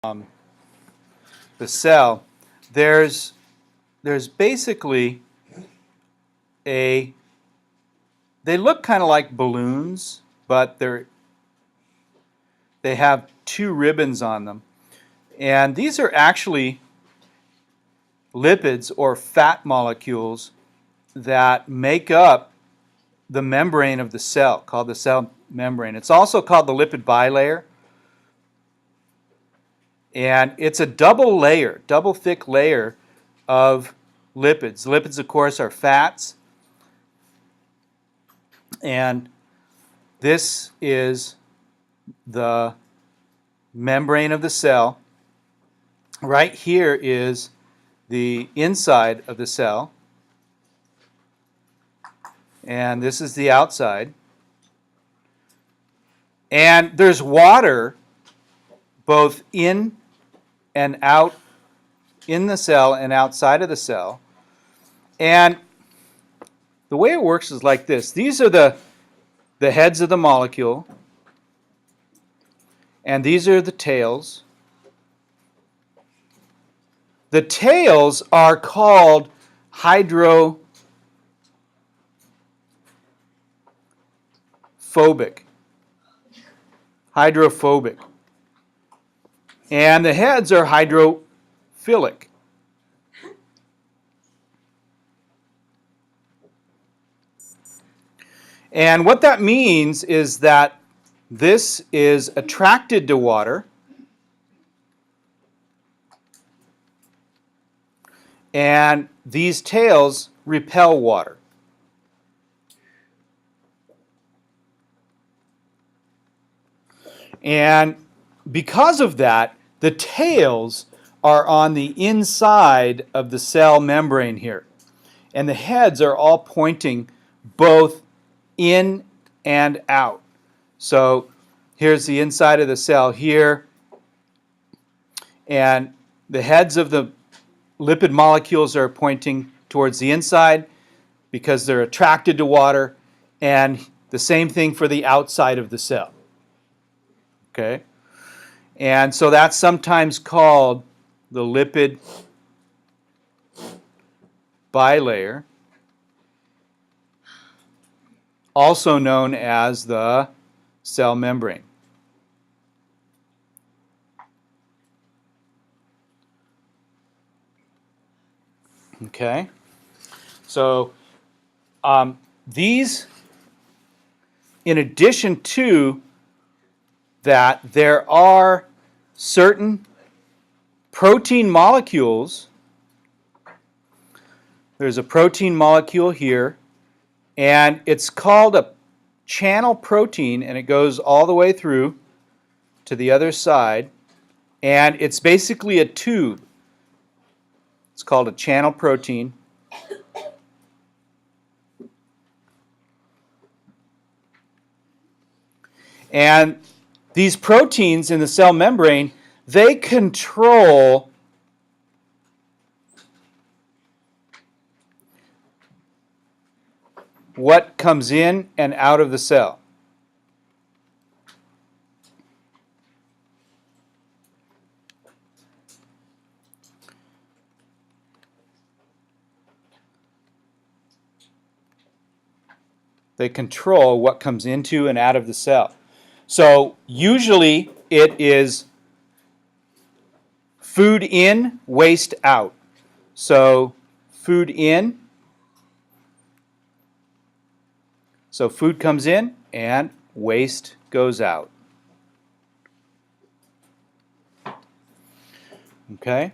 the cell, there's basically they look kind of like balloons, but they have two ribbons on them. And these are actually lipids or fat molecules that make up the membrane of the cell, called the cell membrane. It's also called the lipid bilayer. And it's a double thick layer of lipids. Lipids, of course, are fats. And this is the membrane of the cell. Right here is the inside of the cell. And this is the outside. And there's water both in and out, in the cell and outside of the cell. And the way it works is like this. These are the heads of the molecule, and these are the tails. The tails are called hydrophobic. Hydrophobic. And the heads are hydrophilic. And what that means is that this is attracted to water, and these tails repel water. And because of that, the tails are on the inside of the cell membrane here. And the heads are all pointing both in and out. So here's the inside of the cell here. And the heads of the lipid molecules are pointing towards the inside because they're attracted to water. And the same thing for the outside of the cell. Okay? And so that's sometimes called the lipid bilayer, also known as the cell membrane. Okay? So these, in addition to that, there are certain protein molecules. There's a protein molecule here, and it's called a channel protein, and it goes all the way through to the other side, and it's basically a tube. It's called a channel protein. And these proteins in the cell membrane, they control what comes in and out of the cell. They control what comes into and out of the cell. So usually it is food in, waste out. So food in, so food comes in and waste goes out. Okay?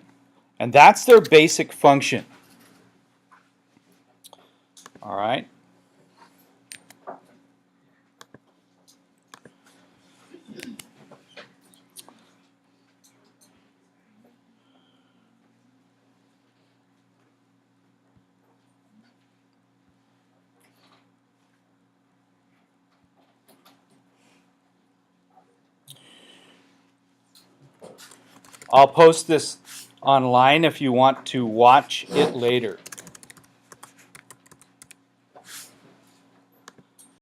And that's their basic function. All right? I'll post this online if you want to watch it later.